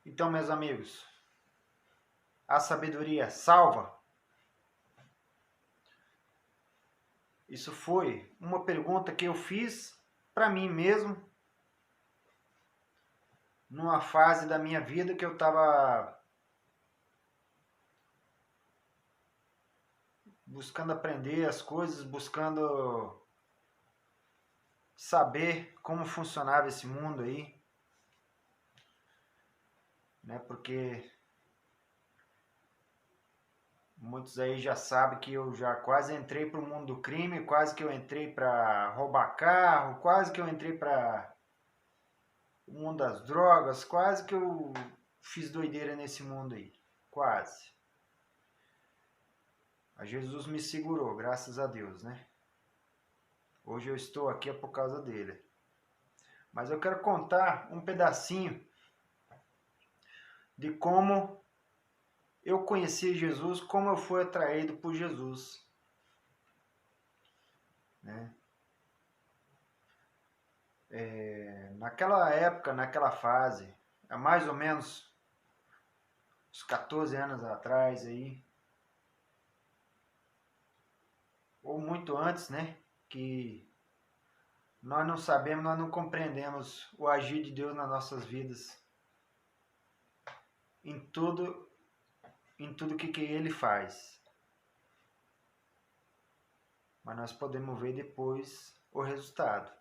Então, meus amigos, a sabedoria salva? Isso foi uma pergunta que eu fiz para mim mesmo, numa fase da minha vida que eu estava buscando aprender as coisas, buscando saber como funcionava esse mundo aí, né? Porque muitos aí já sabem que eu já quase entrei para o mundo do crime, quase que eu entrei para roubar carro, quase que eu entrei para o mundo das drogas, quase que eu fiz doideira nesse mundo aí, quase. A Jesus me segurou, graças a Deus, né? Hoje eu estou aqui é por causa dele. Mas eu quero contar um pedacinho de como eu conheci Jesus, como eu fui atraído por Jesus, né? Naquela época, naquela fase, há mais ou menos uns 14 anos atrás aí, ou muito antes, né? Que nós não sabemos, nós não compreendemos o agir de Deus nas nossas vidas, em tudo que Ele faz. Mas nós podemos ver depois o resultado.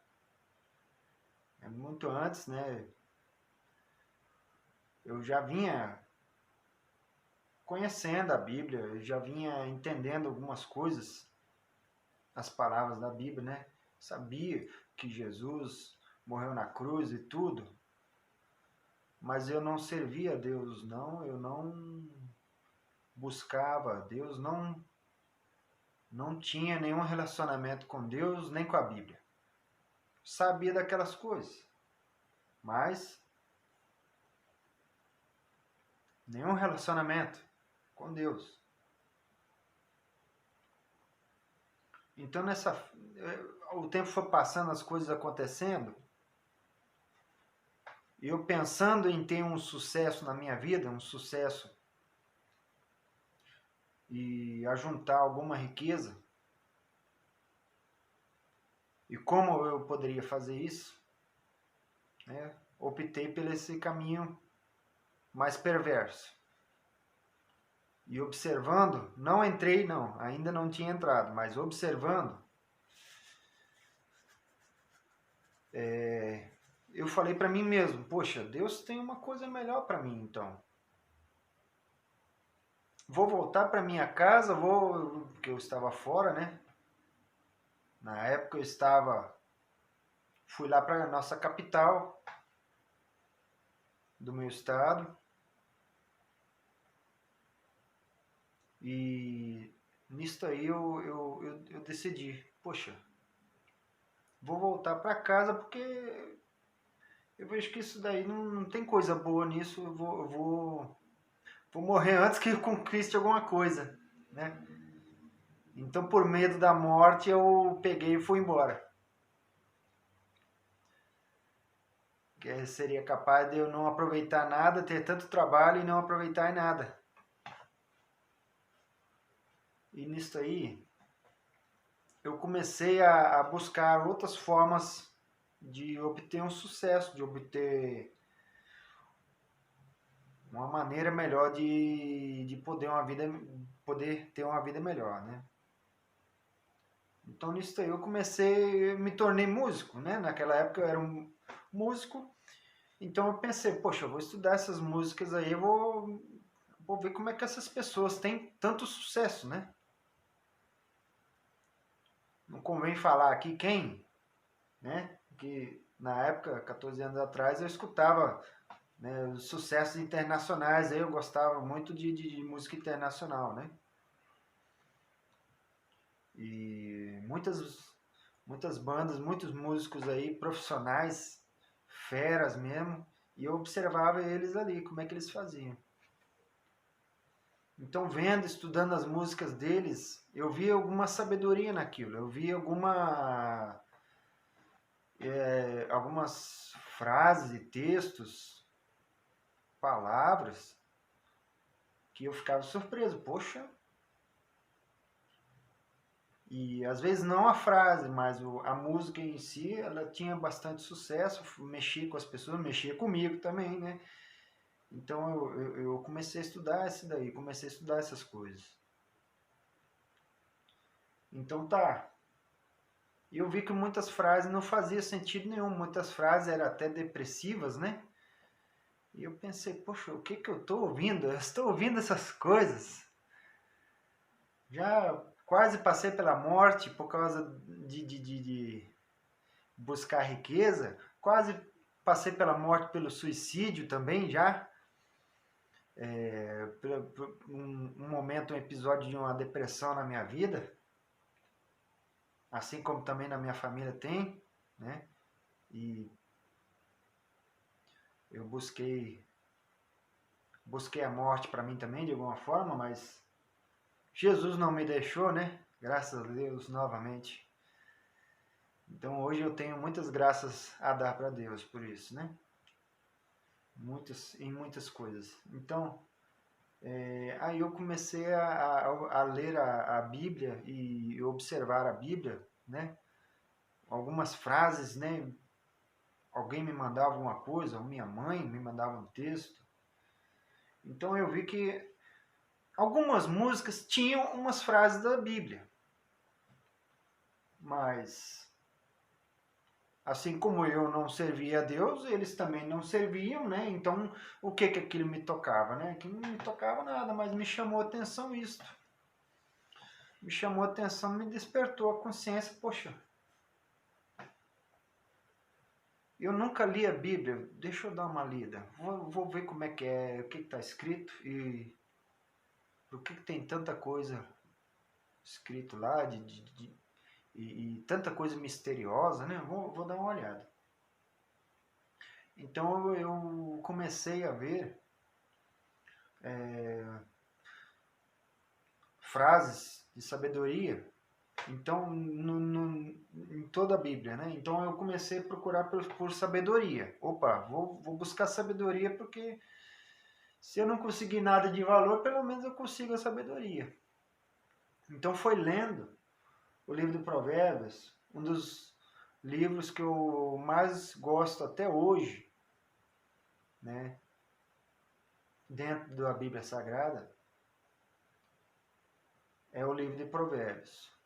Muito antes, né? Eu já vinha conhecendo a Bíblia, eu já vinha entendendo algumas coisas, as palavras da Bíblia, né? Sabia que Jesus morreu na cruz e tudo, mas eu não servia a Deus, não, eu não buscava a Deus, não tinha nenhum relacionamento com Deus nem com a Bíblia. Sabia daquelas coisas, mas nenhum relacionamento com Deus. Então o tempo foi passando, as coisas acontecendo, eu pensando em ter um sucesso na minha vida, um sucesso e ajuntar alguma riqueza. E como eu poderia fazer isso? Né? Optei por esse caminho mais perverso. E observando, não entrei não, ainda não tinha entrado, mas observando, eu falei para mim mesmo, poxa, Deus tem uma coisa melhor para mim então. Vou voltar para minha casa, porque eu estava fora, né? Na época fui lá para nossa capital do meu estado e nisso aí eu decidi, poxa, vou voltar para casa porque eu vejo que isso daí não tem coisa boa nisso, vou morrer antes que eu conquiste alguma coisa, né? Então, por medo da morte, eu peguei e fui embora. Que seria capaz de eu não aproveitar nada, ter tanto trabalho e não aproveitar nada. E nisso aí, eu comecei a buscar outras formas de obter um sucesso, de obter uma maneira melhor de poder ter uma vida melhor, né? Então nisso aí eu me tornei músico, né? Naquela época eu era um músico, então eu pensei, poxa, eu vou estudar essas músicas aí, vou ver como é que essas pessoas têm tanto sucesso, né? Não convém falar aqui quem, né? Que na época, 14 anos atrás, eu escutava, né, os sucessos internacionais, aí eu gostava muito de música internacional, né? E muitas bandas, muitos músicos aí, profissionais, feras mesmo, e eu observava eles ali, como é que eles faziam. Então, vendo, estudando as músicas deles, eu vi alguma sabedoria naquilo, eu vi algumas frases e textos palavras que eu ficava surpreso. Poxa! E às vezes não a frase, mas a música em si, ela tinha bastante sucesso, mexia com as pessoas, mexia comigo também, né? Então eu comecei a estudar isso daí, comecei a estudar essas coisas. Então tá. E eu vi que muitas frases não faziam sentido nenhum, muitas frases eram até depressivas, né? E eu pensei, poxa, o que que eu estou ouvindo? Eu estou ouvindo essas coisas. Já quase passei pela morte por causa de buscar riqueza, quase passei pela morte pelo suicídio também já. Um momento, um episódio de uma depressão na minha vida, assim como também na minha família tem, né? E eu busquei a morte para mim também de alguma forma, mas Jesus não me deixou, né? Graças a Deus novamente. Então hoje eu tenho muitas graças a dar para Deus por isso, né? Em muitas coisas. Então, aí eu comecei a ler a Bíblia e observar a Bíblia, né? Algumas frases, né? Alguém me mandava uma coisa, ou minha mãe me mandava um texto. Então eu vi que algumas músicas tinham umas frases da Bíblia, mas assim como eu não servia a Deus, eles também não serviam, né? Então, o que que aquilo me tocava, né? Aquilo não me tocava nada, mas me chamou a atenção isso. Me chamou a atenção, me despertou a consciência, poxa, eu nunca li a Bíblia, deixa eu dar uma lida, vou ver como é, o que está escrito e por que tem tanta coisa escrito lá e tanta coisa misteriosa, né? Vou dar uma olhada. Então eu comecei a ver frases de sabedoria, então em toda a Bíblia, né? Então eu comecei a procurar por sabedoria. Opa, vou buscar sabedoria porque se eu não conseguir nada de valor, pelo menos eu consigo a sabedoria. Então foi lendo o livro de Provérbios, um dos livros que eu mais gosto até hoje, né? Dentro da Bíblia Sagrada, é o livro de Provérbios.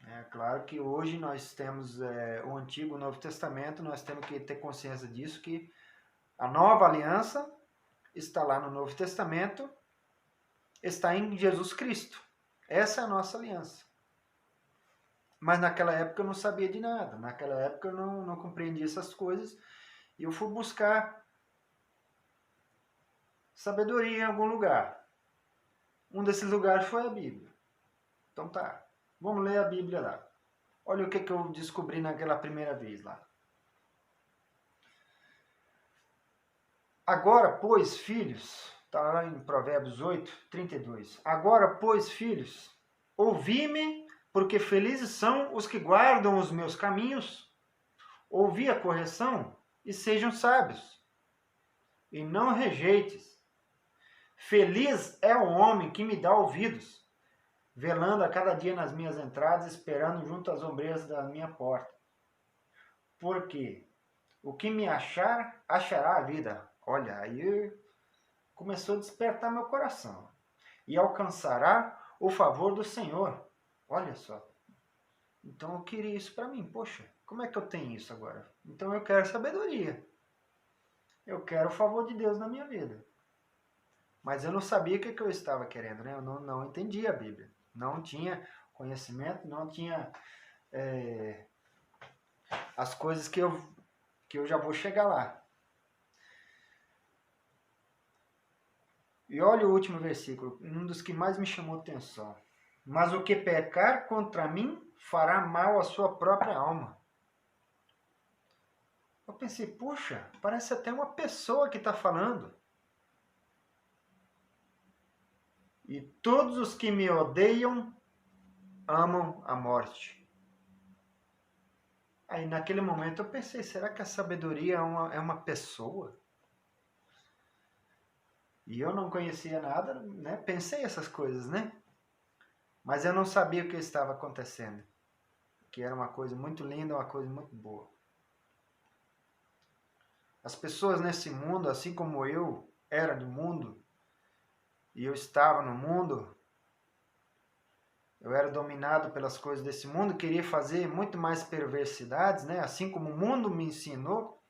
É claro que hoje nós temos o Antigo e o Novo Testamento, nós temos que ter consciência disso, que a nova aliança está lá no Novo Testamento, está em Jesus Cristo. Essa é a nossa aliança. Mas naquela época eu não sabia de nada, naquela época eu não compreendia essas coisas, e eu fui buscar sabedoria em algum lugar. Um desses lugares foi a Bíblia. Então tá, vamos ler a Bíblia lá. Olha o que eu descobri naquela primeira vez lá. Agora, pois, filhos, está lá em Provérbios 8, 32. Agora, pois, filhos, ouvi-me, porque felizes são os que guardam os meus caminhos. Ouvi a correção e sejam sábios, e não rejeites. Feliz é o homem que me dá ouvidos, velando a cada dia nas minhas entradas, esperando junto às ombreiras da minha porta. Porque o que me achar, achará a vida. Olha, aí começou a despertar meu coração. E alcançará o favor do Senhor. Olha só. Então eu queria isso para mim. Poxa, como é que eu tenho isso agora? Então eu quero sabedoria. Eu quero o favor de Deus na minha vida. Mas eu não sabia o que eu estava querendo, né? Eu não entendia a Bíblia. Não tinha conhecimento, não tinha as coisas que eu já vou chegar lá. E olha o último versículo, um dos que mais me chamou a atenção. Mas o que pecar contra mim fará mal à sua própria alma. Eu pensei, puxa, parece até uma pessoa que está falando. E todos os que me odeiam amam a morte. Aí naquele momento eu pensei, será que a sabedoria é uma pessoa? E eu não conhecia nada, né? Pensei essas coisas, né? Mas eu não sabia o que estava acontecendo. Que era uma coisa muito linda, uma coisa muito boa. As pessoas nesse mundo, assim como eu era do mundo, e eu estava no mundo, eu era dominado pelas coisas desse mundo, queria fazer muito mais perversidades, né? Assim como o mundo me ensinou,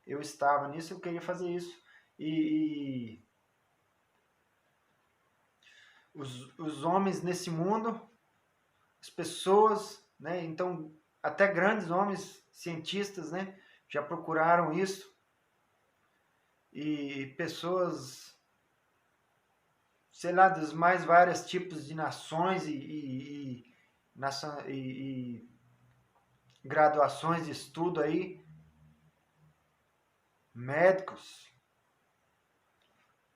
eu estava nisso, eu queria fazer isso. E os homens nesse mundo, as pessoas, né? Então, até grandes homens, cientistas, né? Já procuraram isso. E pessoas, sei lá, dos mais vários tipos de nações e graduações de estudo aí, médicos,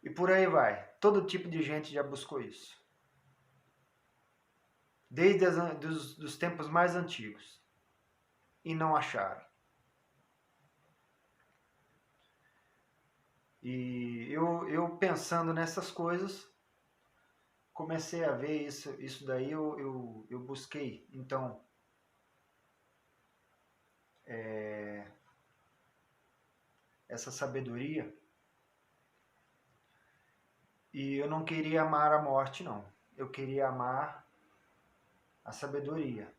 e por aí vai. Todo tipo de gente já buscou isso. Desde dos tempos mais antigos. E não acharam. E eu pensando nessas coisas, comecei a ver isso daí, eu busquei. Então, essa sabedoria. E eu não queria amar a morte, não. Eu queria amar a sabedoria.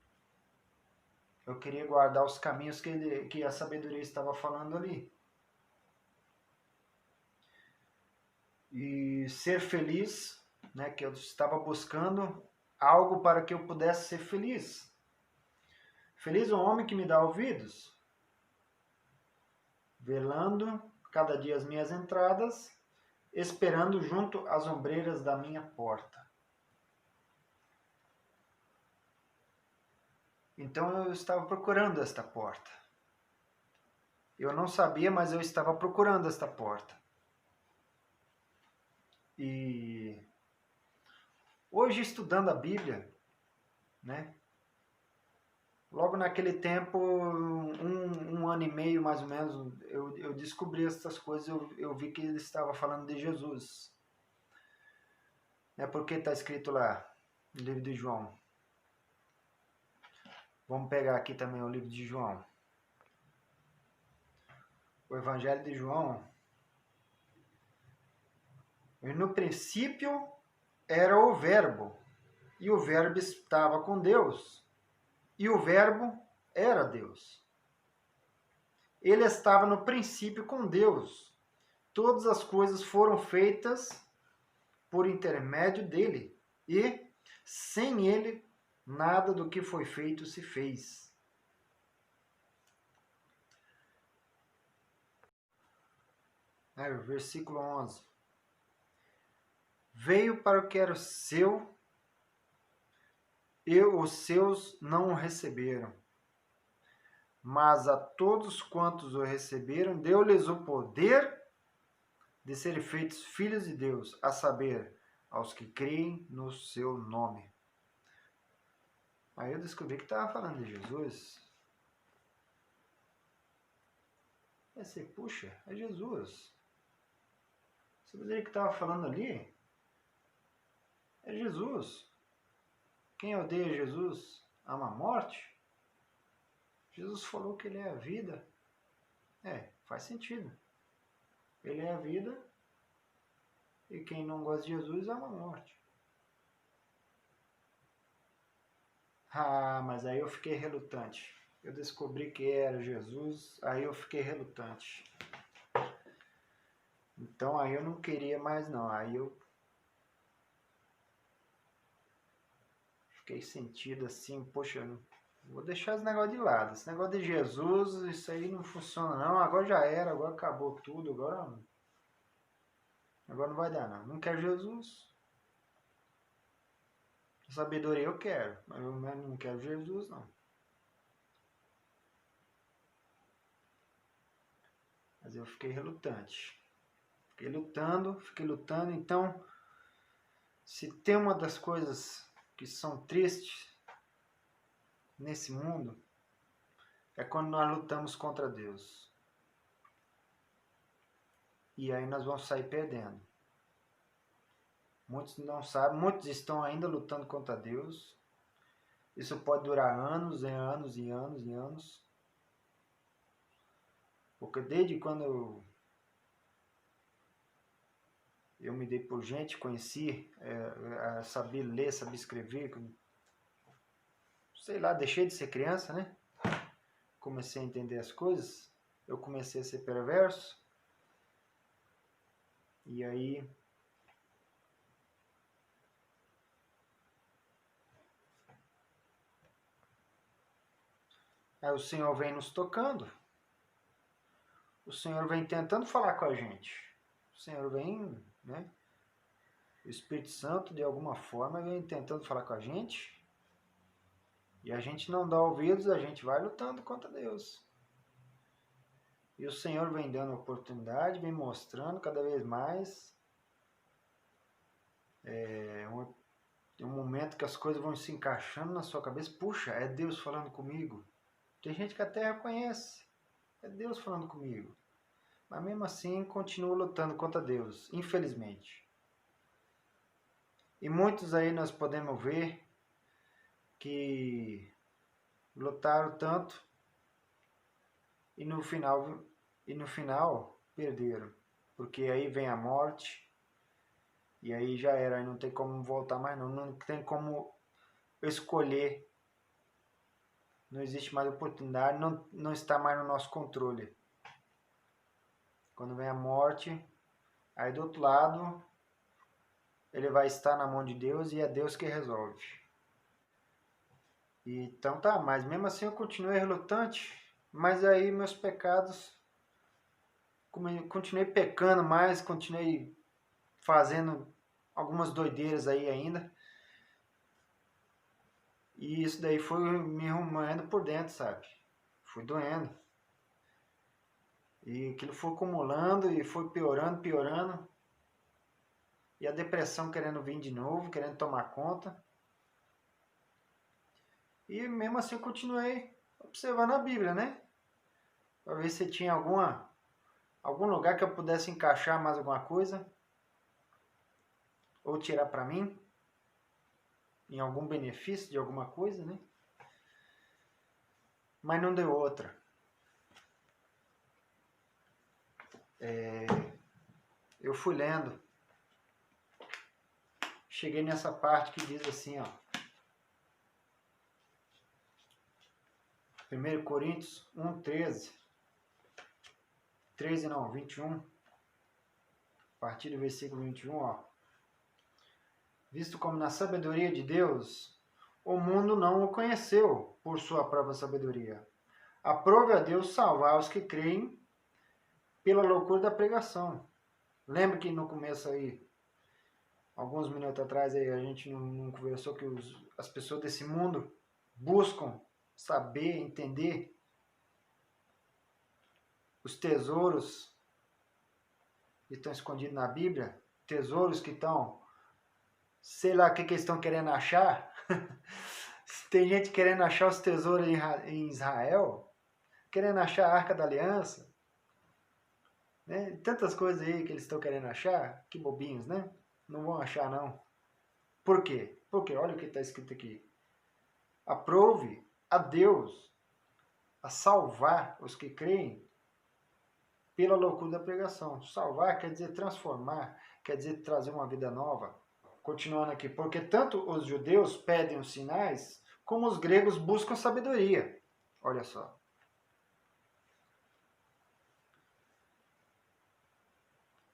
Eu queria guardar os caminhos que a sabedoria estava falando ali. E ser feliz, né, que eu estava buscando algo para que eu pudesse ser feliz. Feliz o homem que me dá ouvidos, velando cada dia as minhas entradas, esperando junto às ombreiras da minha porta. Então eu estava procurando esta porta. Eu não sabia, mas eu estava procurando esta porta. E hoje, estudando a Bíblia, né? Logo naquele tempo, um ano e meio mais ou menos, eu descobri essas coisas, eu vi que ele estava falando de Jesus. É porque está escrito lá, no livro de João. Vamos pegar aqui também o livro de João. O Evangelho de João. E no princípio era o Verbo, e o Verbo estava com Deus, e o Verbo era Deus. Ele estava no princípio com Deus. Todas as coisas foram feitas por intermédio dele, e sem ele nada do que foi feito se fez. Versículo 11. Veio para o que era seu, e os seus não o receberam. Mas a todos quantos o receberam, deu-lhes o poder de serem feitos filhos de Deus, a saber, aos que creem no seu nome. Aí eu descobri que estava falando de Jesus. Pensei, puxa, é Jesus. Você dizer que estava falando ali? É Jesus. Quem odeia Jesus ama a morte? Jesus falou que ele é a vida. Faz sentido. Ele é a vida e quem não gosta de Jesus ama a morte. Mas aí eu fiquei relutante. Eu descobri que era Jesus, aí eu fiquei relutante. Então aí eu não queria mais não. Aí eu fiquei sentido assim, poxa, vou deixar esse negócio de lado. Esse negócio de Jesus, isso aí não funciona não. Agora já era, agora acabou tudo, agora não vai dar não. Não quero Jesus. Sabedoria eu quero, mas eu não quero Jesus não. Mas eu fiquei relutante. Fiquei lutando. Então, se tem uma das coisas que são tristes nesse mundo, é quando nós lutamos contra Deus. E aí nós vamos sair perdendo. Muitos não sabem, muitos estão ainda lutando contra Deus. Isso pode durar anos e anos e anos e anos. Porque desde quando eu me dei por gente, conheci, saber ler, saber escrever, sei lá, deixei de ser criança, né? Comecei a entender as coisas, eu comecei a ser perverso, e aí o Senhor vem nos tocando, o Senhor vem tentando falar com a gente, o Senhor vem, né? O Espírito Santo, de alguma forma, vem tentando falar com a gente, e a gente não dá ouvidos, a gente vai lutando contra Deus. E o Senhor vem dando oportunidade, vem mostrando cada vez mais. Tem um momento que as coisas vão se encaixando na sua cabeça. Puxa, é Deus falando comigo. Tem gente que até reconhece. É Deus falando comigo. Mas mesmo assim, continua lutando contra Deus, infelizmente. E muitos aí nós podemos ver que lutaram tanto e no final perderam. Porque aí vem a morte e aí já era, aí não tem como voltar mais não. Não tem como escolher. Não existe mais oportunidade, não está mais no nosso controle. Quando vem a morte, aí do outro lado, ele vai estar na mão de Deus e é Deus que resolve. Então tá, mas mesmo assim eu continuei relutante, mas aí meus pecados, continuei pecando mais, continuei fazendo algumas doideiras aí ainda. E isso daí foi me arrumando por dentro, sabe? Foi doendo. E aquilo foi acumulando e foi piorando, piorando. E a depressão querendo vir de novo, querendo tomar conta. E mesmo assim eu continuei observando a Bíblia, né? Para ver se tinha algum lugar que eu pudesse encaixar mais alguma coisa. Ou tirar para mim. Em algum benefício de alguma coisa, né? Mas não deu outra. Eu fui lendo. Cheguei nessa parte que diz assim, ó. 1 Coríntios 1, 13. 13 não, 21. A partir do versículo 21, ó. Visto como na sabedoria de Deus, o mundo não o conheceu por sua própria sabedoria. Aprove a Deus salvar os que creem pela loucura da pregação. Lembra que no começo aí, alguns minutos atrás aí, a gente não conversou que as pessoas desse mundo buscam saber, entender os tesouros que estão escondidos na Bíblia, tesouros que estão, sei lá o que eles estão querendo achar. Tem gente querendo achar os tesouros em Israel, querendo achar a Arca da Aliança, né? Tantas coisas aí que eles estão querendo achar, que bobinhos, né? Não vão achar não. Por quê? Porque olha o que está escrito aqui. Aprove a Deus a salvar os que creem pela loucura da pregação. Salvar quer dizer transformar, quer dizer trazer uma vida nova. Continuando aqui, porque tanto os judeus pedem os sinais, como os gregos buscam sabedoria. Olha só.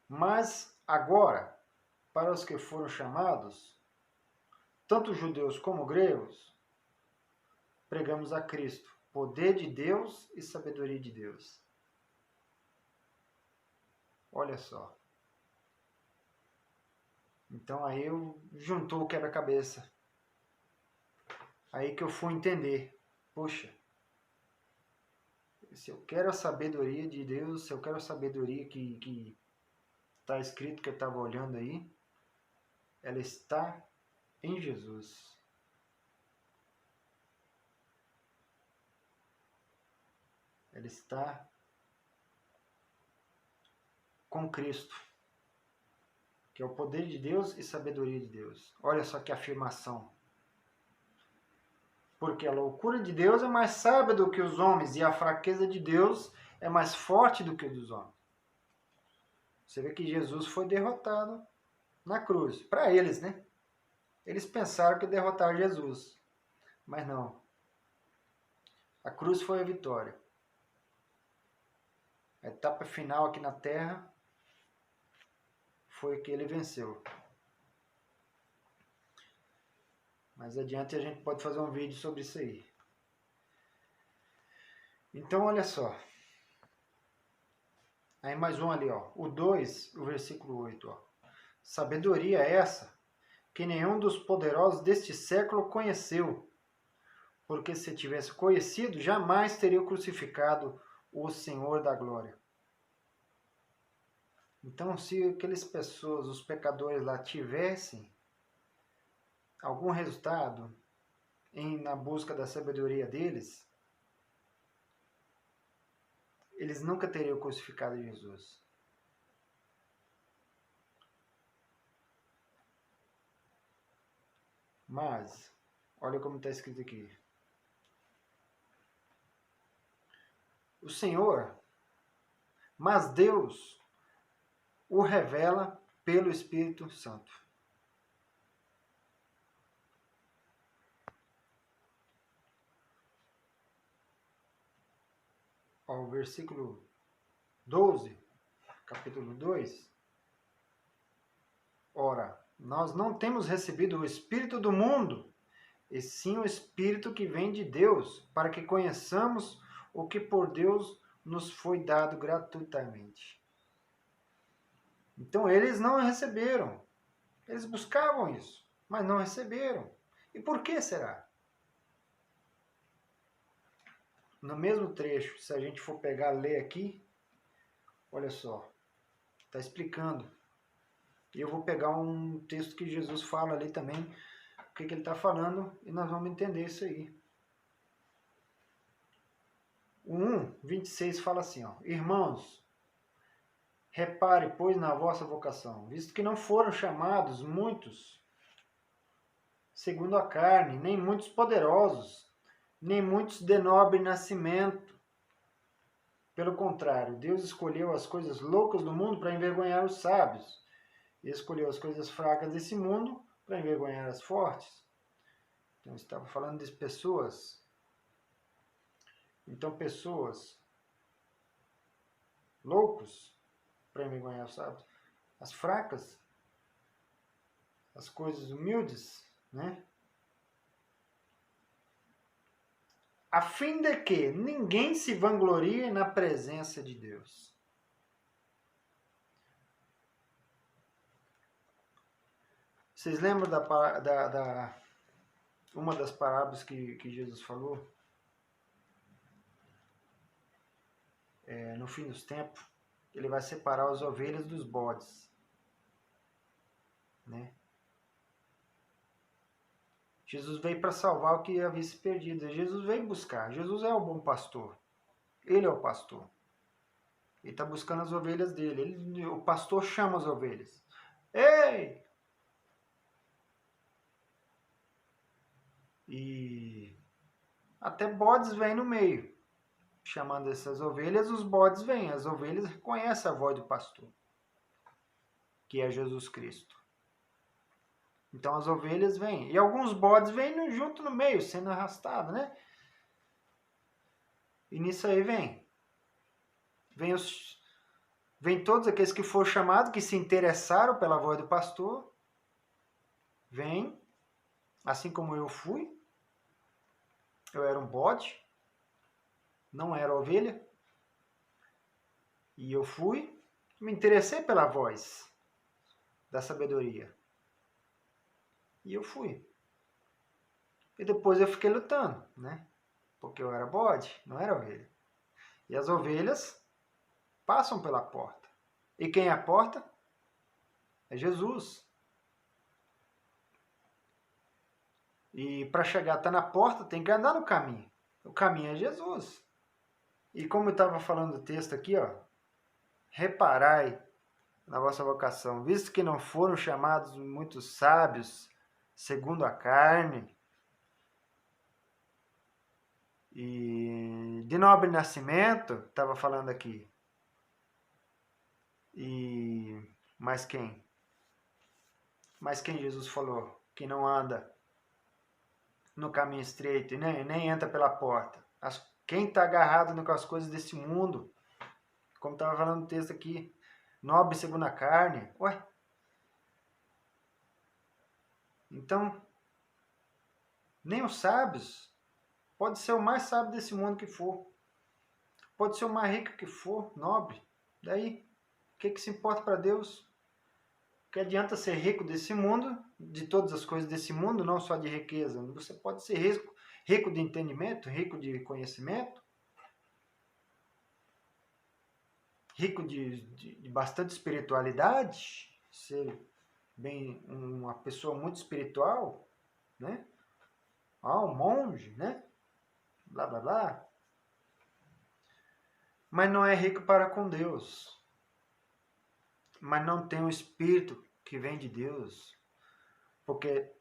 Mas agora, para os que foram chamados, tanto judeus como gregos, pregamos a Cristo, poder de Deus e sabedoria de Deus. Olha só. Então aí eu juntou o quebra-cabeça. Aí que eu fui entender. Poxa, se eu quero a sabedoria de Deus, se eu quero a sabedoria que está escrito que eu estava olhando aí, ela está em Jesus. Ela está com Cristo. que é o poder de Deus e sabedoria de Deus. Olha só que afirmação. Porque a loucura de Deus é mais sábia do que os homens, e a fraqueza de Deus é mais forte do que a dos homens. Você vê que Jesus foi derrotado na cruz. Para eles, né? Eles pensaram que derrotaram Jesus. Mas não. A cruz foi a vitória. A etapa final aqui na terra foi que ele venceu. Mais adiante a gente pode fazer um vídeo sobre isso aí. Então, olha só. Aí mais um ali, ó. O 2, o versículo 8, ó. Sabedoria é essa que nenhum dos poderosos deste século conheceu. Porque se tivesse conhecido, jamais teria crucificado o Senhor da glória. Então, se aquelas pessoas, os pecadores lá, tivessem algum resultado na busca da sabedoria deles, eles nunca teriam crucificado Jesus. Mas, olha como está escrito aqui. O Senhor, mas Deus o revela pelo Espírito Santo. Ó, o versículo 12, capítulo 2. Ora, nós não temos recebido o Espírito do mundo, e sim o Espírito que vem de Deus, para que conheçamos o que por Deus nos foi dado gratuitamente. Então eles não receberam. Eles buscavam isso, mas não receberam. E por que será? No mesmo trecho, se a gente for pegar ler aqui, olha só, está explicando. E eu vou pegar um texto que Jesus fala ali também, o que ele está falando, e nós vamos entender isso aí. O 1:26 fala assim, ó, irmãos, repare, pois, na vossa vocação, visto que não foram chamados muitos segundo a carne, nem muitos poderosos, nem muitos de nobre nascimento. Pelo contrário, Deus escolheu as coisas loucas do mundo para envergonhar os sábios, e escolheu as coisas fracas desse mundo para envergonhar as fortes. Então, estava falando de pessoas. Então, pessoas loucos para envergonhar os sábios, as fracas, as coisas humildes, né? A fim de que ninguém se vanglorie na presença de Deus. Vocês lembram uma das parábolas que Jesus falou? No fim dos tempos, ele vai separar as ovelhas dos bodes, né? Jesus veio para salvar o que havia se perdido. Jesus veio buscar. Jesus é o bom pastor. Ele é o pastor. Ele está buscando as ovelhas dele. O pastor chama as ovelhas. Ei! E até bodes vêm no meio. Chamando essas ovelhas, os bodes vêm. As ovelhas reconhecem a voz do pastor, que é Jesus Cristo. Então as ovelhas vêm. E alguns bodes vêm junto no meio, sendo arrastados, né? E nisso aí vem todos aqueles que foram chamados, que se interessaram pela voz do pastor. Vem, assim como eu fui. Eu era um bode, não era ovelha. E eu fui, me interessei pela voz da sabedoria. E eu fui. E depois eu fiquei lutando, né? Porque eu era bode, não era ovelha. E as ovelhas passam pela porta. E quem é a porta? É Jesus. E para chegar até na porta, tem que andar no caminho. O caminho é Jesus. E como eu estava falando do texto aqui, ó, reparai na vossa vocação, visto que não foram chamados muitos sábios segundo a carne, e de nobre nascimento, estava falando aqui. E mais quem? Mas quem Jesus falou que não anda no caminho estreito e nem entra pela porta? Quem está agarrado com as coisas desse mundo, como estava falando no texto aqui, nobre segundo a carne, ué. Então, nem os sábios, pode ser o mais sábio desse mundo que for, pode ser o mais rico que for, nobre, daí, o que se importa para Deus? Que adianta ser rico desse mundo, de todas as coisas desse mundo, não só de riqueza. Você pode ser rico de entendimento, rico de conhecimento, rico de bastante espiritualidade, ser bem uma pessoa muito espiritual, né? Um monge, né? Blá, blá, blá. Mas não é rico para com Deus. Mas não tem o Espírito que vem de Deus. Porque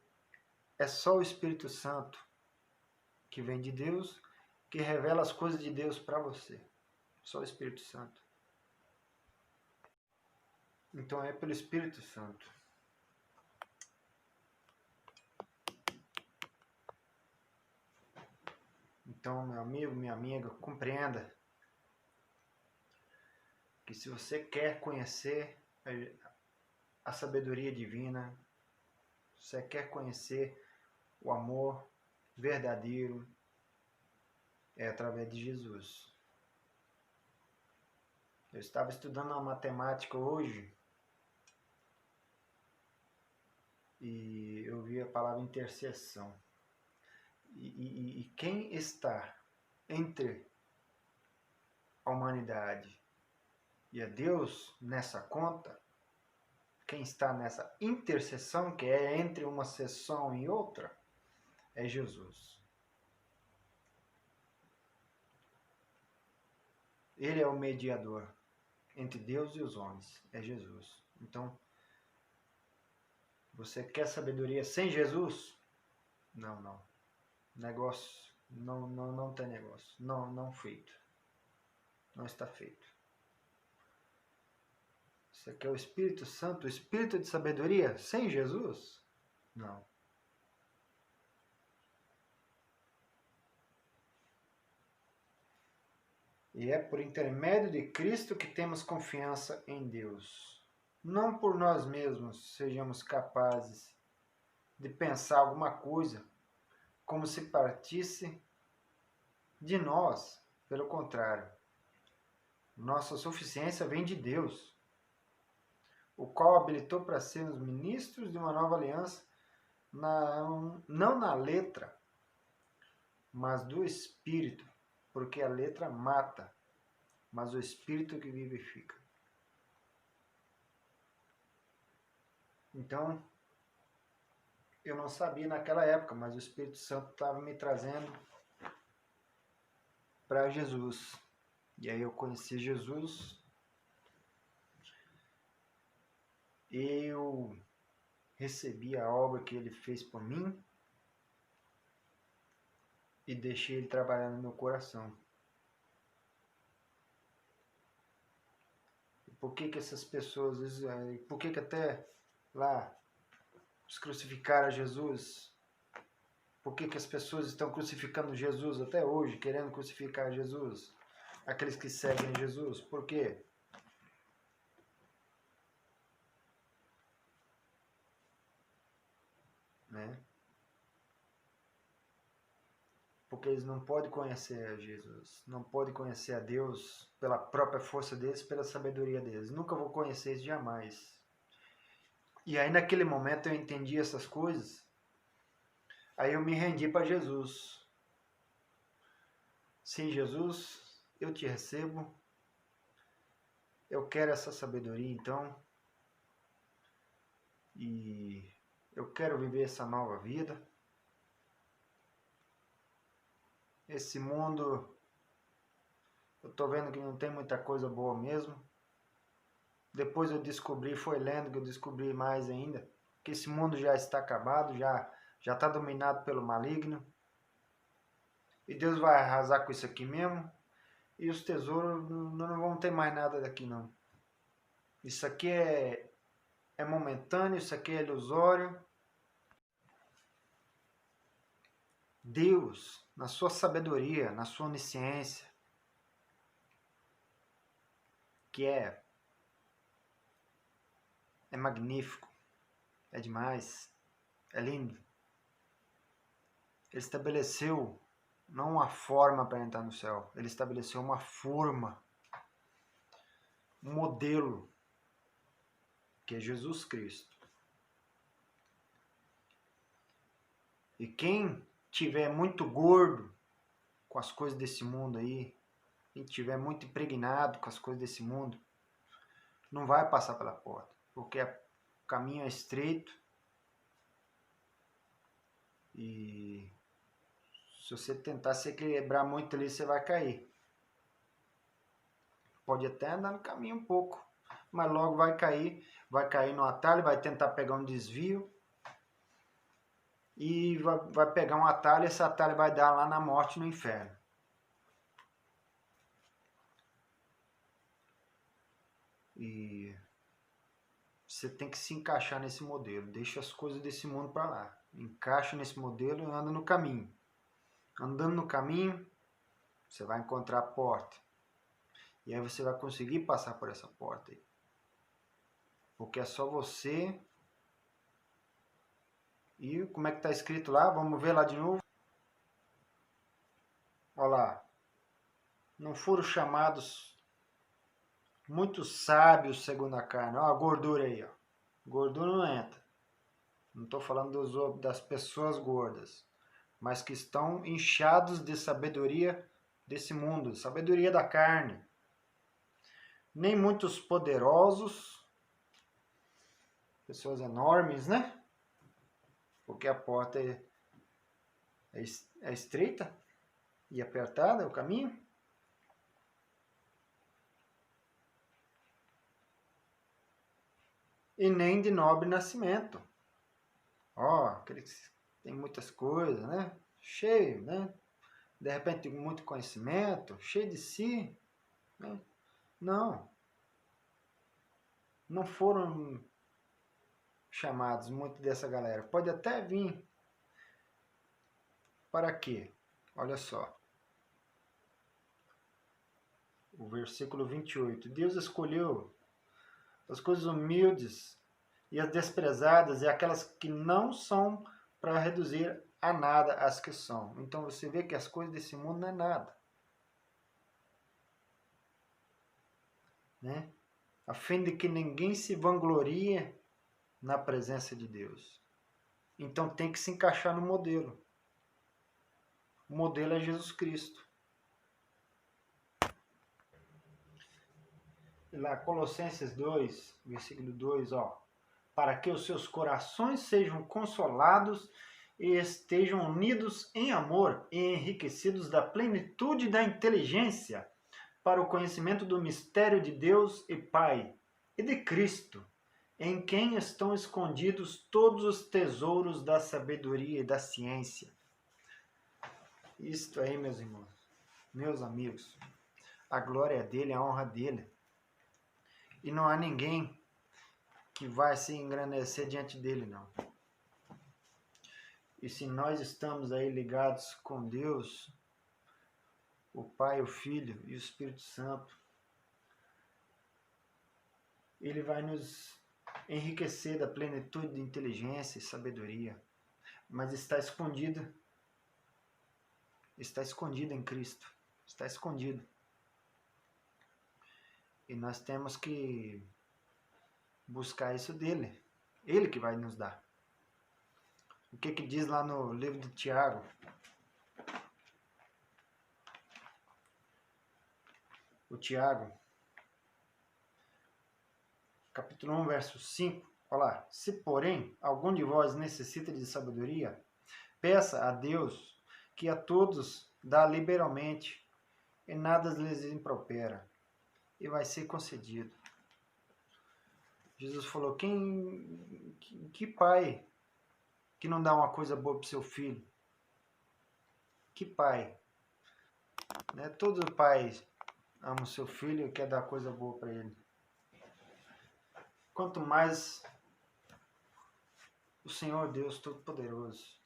é só o Espírito Santo que vem de Deus, que revela as coisas de Deus para você. Só o Espírito Santo. Então é pelo Espírito Santo. Então, meu amigo, minha amiga, compreenda que se você quer conhecer a sabedoria divina, se você quer conhecer o amor verdadeiro, é através de Jesus. Eu estava estudando a matemática hoje e eu vi a palavra intercessão. E quem está entre a humanidade e a Deus nessa conta, quem está nessa intercessão, que é entre uma sessão e outra, é Jesus. Ele é o mediador entre Deus e os homens, é Jesus. Então, você quer sabedoria sem Jesus? Não. Negócio, não tem negócio. Não feito. Não está feito. Você quer o Espírito Santo, o Espírito de sabedoria sem Jesus? Não. E é por intermédio de Cristo que temos confiança em Deus. Não por nós mesmos sejamos capazes de pensar alguma coisa como se partisse de nós. Pelo contrário, nossa suficiência vem de Deus, o qual habilitou para sermos ministros de uma nova aliança, não na letra, mas do Espírito, porque a letra mata, mas o Espírito que vivifica. Então, eu não sabia naquela época, mas o Espírito Santo estava me trazendo para Jesus. E aí eu conheci Jesus. Eu recebi a obra que ele fez por mim e deixei ele trabalhar no meu coração. Por que essas pessoas, por que até lá os crucificaram a Jesus? Por que as pessoas estão crucificando Jesus até hoje, querendo crucificar Jesus? Aqueles que seguem Jesus, por quê? Né? Porque eles não podem conhecer a Jesus, não podem conhecer a Deus pela própria força deles, pela sabedoria deles. Nunca vou conhecer isso jamais. E aí naquele momento eu entendi essas coisas, aí eu me rendi para Jesus. Sim, Jesus, eu te recebo, eu quero essa sabedoria então, e eu quero viver essa nova vida. Esse mundo, eu tô vendo que não tem muita coisa boa mesmo. Depois eu descobri, foi lendo que eu descobri mais ainda, que esse mundo já está acabado, já está dominado pelo maligno. E Deus vai arrasar com isso aqui mesmo. E os tesouros não vão ter mais nada daqui não. Isso aqui é momentâneo, isso aqui é ilusório. Deus, na sua sabedoria, na sua onisciência, que é magnífico, é demais, é lindo. Ele estabeleceu não uma forma para entrar no céu, ele estabeleceu uma forma, um modelo, que é Jesus Cristo. E quem tiver muito gordo com as coisas desse mundo aí, quem tiver muito impregnado com as coisas desse mundo, não vai passar pela porta, porque o caminho é estreito e se você tentar se equilibrar muito ali, você vai cair. Pode até andar no caminho um pouco, mas logo vai cair no atalho, vai tentar pegar um desvio e vai pegar um atalho, esse atalho vai dar lá na morte, no inferno. E você tem que se encaixar nesse modelo, deixa as coisas desse mundo para lá, encaixa nesse modelo e anda no caminho. Andando no caminho, você vai encontrar a porta. E aí você vai conseguir passar por essa porta aí. Porque é só você. E como é que está escrito lá? Vamos ver lá de novo. Olha lá. Não foram chamados muitos sábios segundo a carne. Olha a gordura aí. Ó. Gordura não entra. Não estou falando das pessoas gordas. Mas que estão inchados de sabedoria desse mundo. Sabedoria da carne. Nem muitos poderosos. Pessoas enormes, né? Porque a porta é estreita e apertada, é o caminho. E nem de nobre nascimento. Ó, aquele que tem muitas coisas, né? Cheio, né? De repente tem muito conhecimento, cheio de si. Né? Não. Não foram chamados muito dessa galera. Pode até vir. Para quê? Olha só. O versículo 28. Deus escolheu as coisas humildes e as desprezadas e aquelas que não são, para reduzir a nada as que são. Então você vê que as coisas desse mundo não é nada. Né? A fim de que ninguém se vanglorie na presença de Deus. Então tem que se encaixar no modelo. O modelo é Jesus Cristo. E lá, Colossenses 2, versículo 2, ó. Para que os seus corações sejam consolados e estejam unidos em amor e enriquecidos da plenitude da inteligência para o conhecimento do mistério de Deus e Pai e de Cristo, em quem estão escondidos todos os tesouros da sabedoria e da ciência. Isto aí, meus irmãos, meus amigos, a glória é dele, a honra dele. E não há ninguém que vai se engrandecer diante dele, não. E se nós estamos aí ligados com Deus, o Pai, o Filho e o Espírito Santo, ele vai nos enriquecer da plenitude de inteligência e sabedoria. Mas está escondido em Cristo. Está escondido. E nós temos que buscar isso dele. Ele que vai nos dar. O que diz lá no livro de Tiago? O Tiago, capítulo 1, verso 5. Olha lá. Se, porém, algum de vós necessita de sabedoria, peça a Deus, que a todos dá liberalmente, e nada lhes impropera, e vai ser concedido. Jesus falou, que pai que não dá uma coisa boa para o seu filho? Que pai? Né? Todo pai ama o seu filho e quer dar coisa boa para ele. Quanto mais o Senhor Deus Todo-Poderoso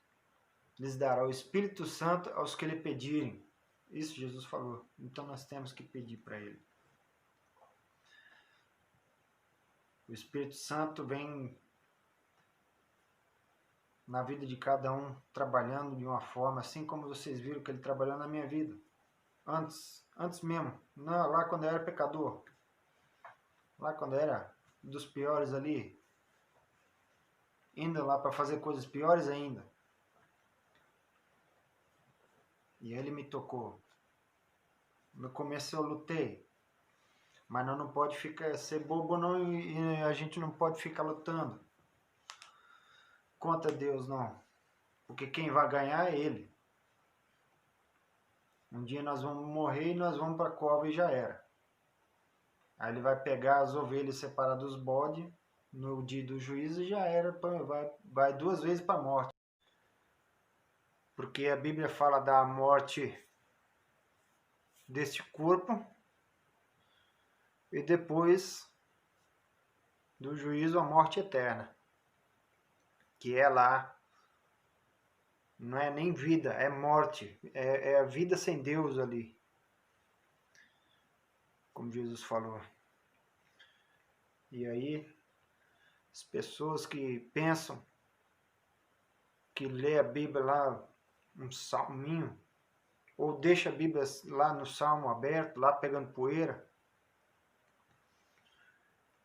lhes dará o Espírito Santo aos que lhe pedirem. Isso Jesus falou. Então nós temos que pedir para ele. O Espírito Santo vem na vida de cada um, trabalhando de uma forma, assim como vocês viram que ele trabalhou na minha vida. Antes mesmo, não, lá quando eu era pecador, lá quando eu era dos piores ali, indo lá para fazer coisas piores ainda. E ele me tocou. No começo eu lutei, mas não pode ser bobo não, e a gente não pode ficar lutando contra Deus não, porque quem vai ganhar é ele. Um dia nós vamos morrer e nós vamos para a cova e já era. Aí ele vai pegar as ovelhas e separar dos bodes no dia do juízo e já era, vai 2 vezes para a morte. Porque a Bíblia fala da morte deste corpo e depois do juízo a morte eterna, que é lá, não é nem vida, é morte, é a vida sem Deus ali, como Jesus falou. E aí, as pessoas que pensam que lê a Bíblia lá, um salminho, ou deixa a Bíblia lá no salmo aberto, lá pegando poeira,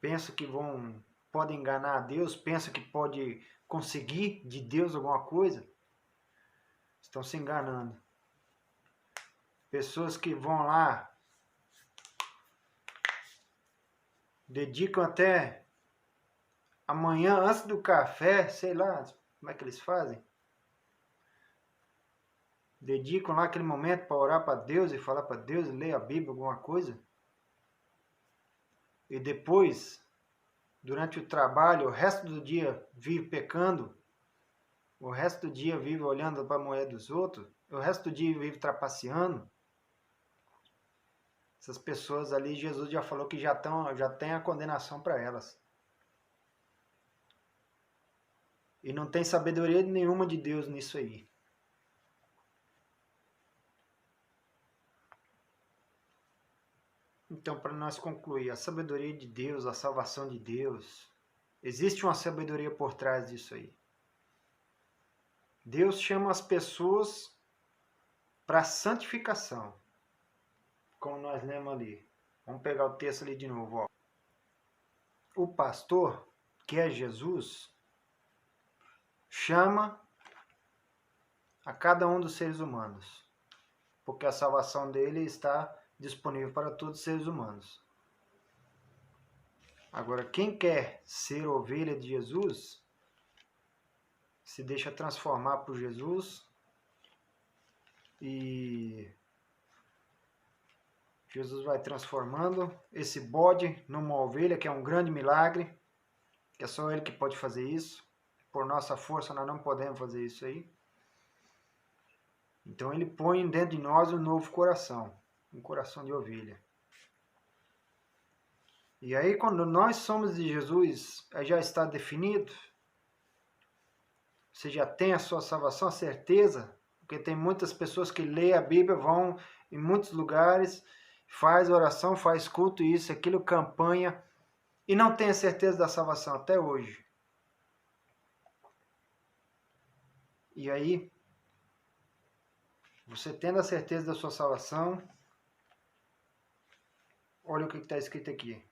pensa que podem enganar a Deus, pensa que pode conseguir de Deus alguma coisa, estão se enganando. Pessoas que vão lá, dedicam até amanhã antes do café, sei lá como é que eles fazem, dedicam lá aquele momento para orar para Deus e falar para Deus, ler a Bíblia, alguma coisa, e depois, durante o trabalho, o resto do dia vive pecando, o resto do dia vive olhando para a mulher dos outros, o resto do dia vive trapaceando. Essas pessoas ali, Jesus já falou que já tem a condenação para elas. E não tem sabedoria nenhuma de Deus nisso aí. Então, para nós concluir, a sabedoria de Deus, a salvação de Deus, existe uma sabedoria por trás disso aí. Deus chama as pessoas para santificação, como nós lemos ali. Vamos pegar o texto ali de novo. Ó. O pastor, que é Jesus, chama a cada um dos seres humanos, porque a salvação dele está disponível para todos os seres humanos. Agora, quem quer ser ovelha de Jesus, se deixa transformar por Jesus e Jesus vai transformando esse bode numa ovelha, que é um grande milagre, que é só ele que pode fazer isso. Por nossa força nós não podemos fazer isso aí. Então ele põe dentro de nós um novo coração, um coração de ovelha. E aí quando nós somos de Jesus, já está definido, você já tem a sua salvação, a certeza, porque tem muitas pessoas que lêem a Bíblia, vão em muitos lugares, faz oração, faz culto, isso, aquilo, campanha, e não tem a certeza da salvação até hoje. E aí, você tendo a certeza da sua salvação, olha o que está escrito aqui.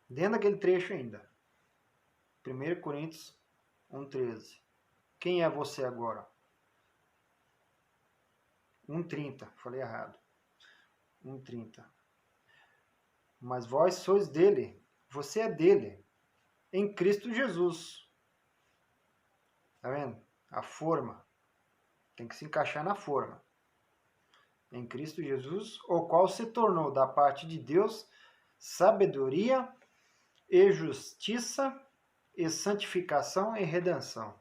Dentro daquele trecho ainda. 1 Coríntios 1,13. Quem é você agora? 1,30. Falei errado. 1,30. Mas vós sois dele. Você é dele. Em Cristo Jesus. Tá vendo? A forma. Tem que se encaixar na forma. Em Cristo Jesus, o qual se tornou da parte de Deus sabedoria e justiça, e santificação e redenção.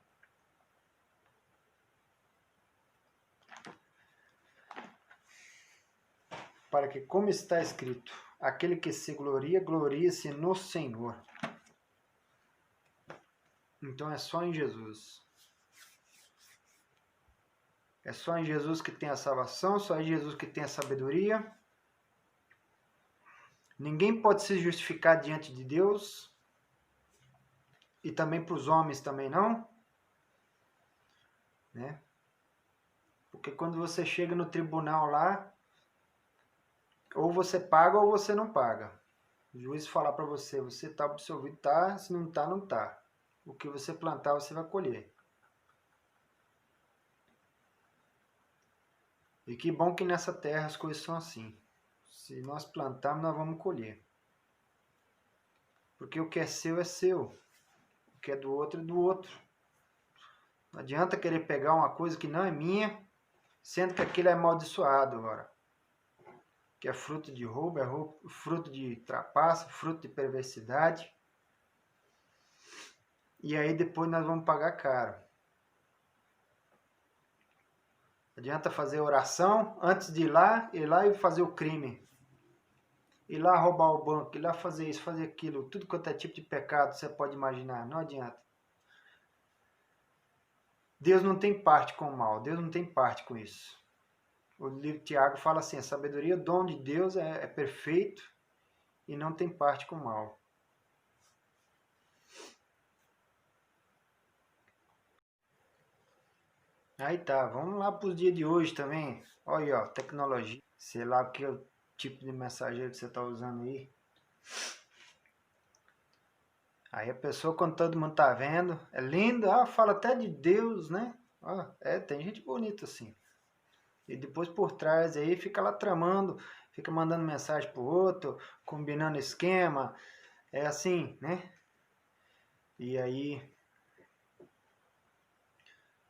Para que, como está escrito, aquele que se gloria, glorie-se no Senhor. Então é só em Jesus. É só em Jesus que tem a salvação, só em Jesus que tem a sabedoria. Ninguém pode se justificar diante de Deus. E também para os homens também não. Né? Porque quando você chega no tribunal lá, ou você paga ou você não paga. O juiz falar para você, você está absolvido, tá, se não está, não está. O que você plantar, você vai colher. E que bom que nessa terra as coisas são assim. Se nós plantarmos, nós vamos colher. Porque o que é seu, o que é do outro é do outro. Não adianta querer pegar uma coisa que não é minha, sendo que aquilo é amaldiçoado agora. Que é fruto de roubo, fruto de trapaça, fruto de perversidade. E aí depois nós vamos pagar caro. Adianta fazer oração antes de ir lá e fazer o crime. Ir lá roubar o banco, ir lá fazer isso, fazer aquilo. Tudo quanto é tipo de pecado você pode imaginar. Não adianta. Deus não tem parte com o mal. Deus não tem parte com isso. O livro de Tiago fala assim, a sabedoria, o dom de Deus é perfeito e não tem parte com o mal. Aí tá, vamos lá para os dias de hoje também. Olha aí, ó, tecnologia. Sei lá o que é o tipo de mensageiro que você está usando aí. Aí a pessoa, quando todo mundo tá vendo, é lindo, fala até de Deus, né? Tem gente bonita assim. E depois por trás aí fica lá tramando, fica mandando mensagem pro outro, combinando esquema. É assim, né? E aí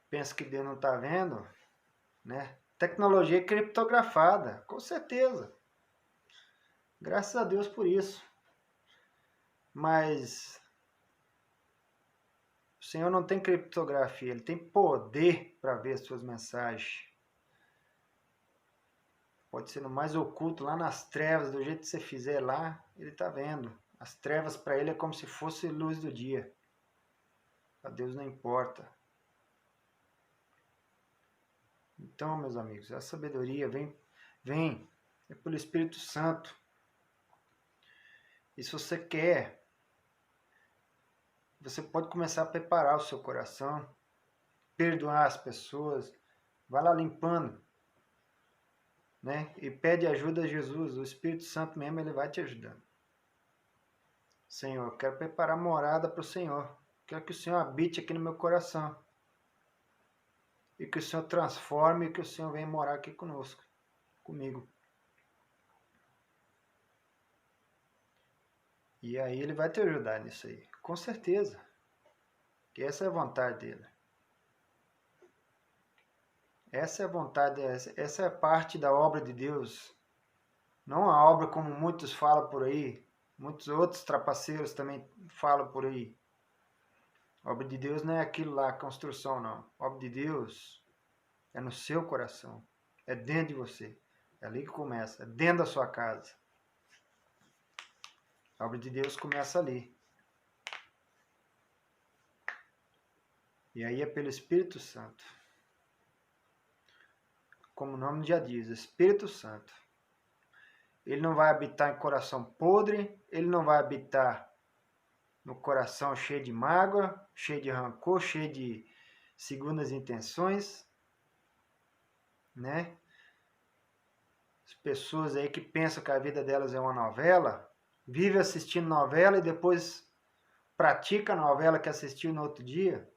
pensa que Deus não tá vendo, né? Tecnologia criptografada, com certeza. Graças a Deus por isso. Mas o Senhor não tem criptografia, Ele tem poder para ver as suas mensagens. Pode ser no mais oculto, lá nas trevas, do jeito que você fizer lá, Ele está vendo. As trevas para Ele é como se fosse luz do dia. Para Deus não importa. Então, meus amigos, a sabedoria vem é pelo Espírito Santo. E se você quer, você pode começar a preparar o seu coração, perdoar as pessoas, vai lá limpando, né? E pede ajuda a Jesus, o Espírito Santo mesmo, ele vai te ajudando. Senhor, eu quero preparar morada para o Senhor. Quero que o Senhor habite aqui no meu coração. E que o Senhor transforme e que o Senhor venha morar aqui conosco, comigo. E aí ele vai te ajudar nisso aí, com certeza. Que essa é a vontade dele. Essa é a vontade, essa é parte da obra de Deus. Não a obra como muitos falam por aí, muitos outros trapaceiros também falam por aí. A obra de Deus não é aquilo lá, a construção, não. A obra de Deus é no seu coração, é dentro de você. É ali que começa, é dentro da sua casa. A obra de Deus começa ali. E aí é pelo Espírito Santo. Como o nome já diz, Espírito Santo. Ele não vai habitar em coração podre, ele não vai habitar no coração cheio de mágoa, cheio de rancor, cheio de segundas intenções, né? As pessoas aí que pensam que a vida delas é uma novela, vive assistindo novela e depois pratica a novela que assistiu no outro dia,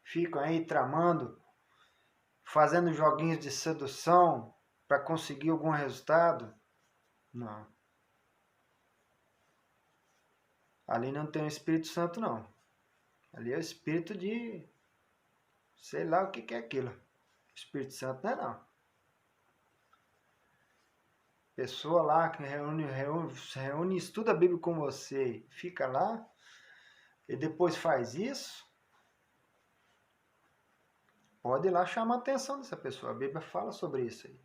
ficam aí tramando, fazendo joguinhos de sedução para conseguir algum resultado. Não. Ali não tem o Espírito Santo, não. Ali é o espírito de... sei lá o que é aquilo. O Espírito Santo não é, não. pessoa lá que reúne, estuda a Bíblia com você, fica lá, e depois faz isso, pode ir lá chamar a atenção dessa pessoa. A Bíblia fala sobre isso aí.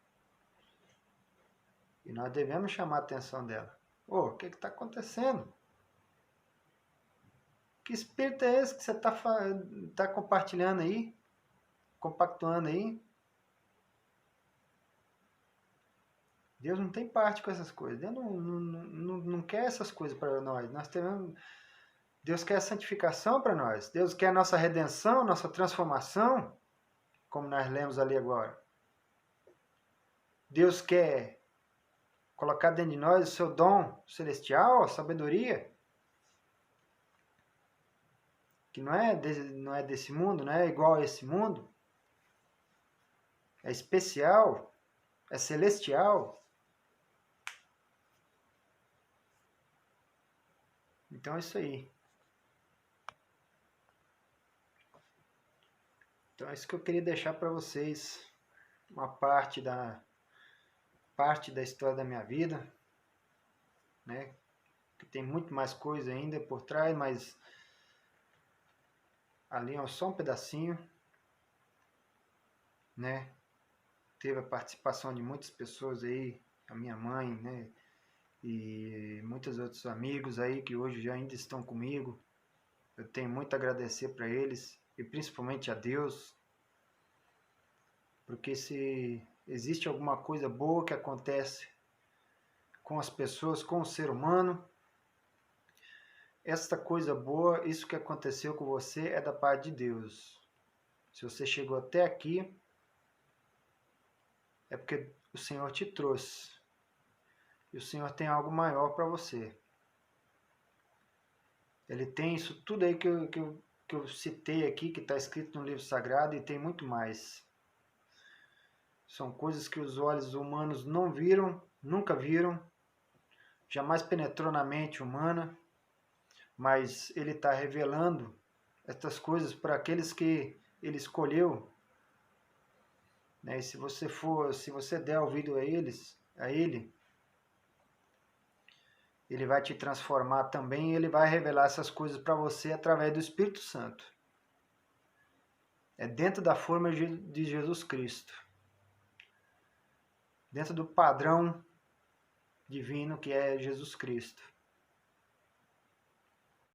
E nós devemos chamar a atenção dela. Ô, o que está acontecendo? Que espírito é esse que você tá compartilhando aí? Compactuando aí? Deus não tem parte com essas coisas. Deus não quer essas coisas para nós. Deus quer a santificação para nós. Deus quer a nossa redenção, nossa transformação, como nós lemos ali agora. Deus quer colocar dentro de nós o seu dom celestial, a sabedoria, que não é desse mundo, não é igual a esse mundo. É especial, é celestial. Então é isso aí. Então é isso que eu queria deixar para vocês. Uma parte da história da minha vida, né? Que tem muito mais coisa ainda por trás, mas ali é só um pedacinho, né? Teve a participação de muitas pessoas aí, a minha mãe, né? E muitos outros amigos aí que hoje já ainda estão comigo. Eu tenho muito a agradecer para eles e principalmente a Deus, porque se existe alguma coisa boa que acontece com as pessoas, com o ser humano, esta coisa boa, isso que aconteceu com você é da parte de Deus. Se você chegou até aqui, é porque o Senhor te trouxe. E o Senhor tem algo maior para você. Ele tem isso tudo aí que eu citei aqui, que está escrito no livro sagrado, e tem muito mais. São coisas que os olhos humanos não viram, nunca viram, jamais penetrou na mente humana, mas Ele está revelando estas coisas para aqueles que Ele escolheu. Né? E se você der ouvido a Ele, Ele vai te transformar também e Ele vai revelar essas coisas para você através do Espírito Santo. É dentro da forma de Jesus Cristo. Dentro do padrão divino que é Jesus Cristo.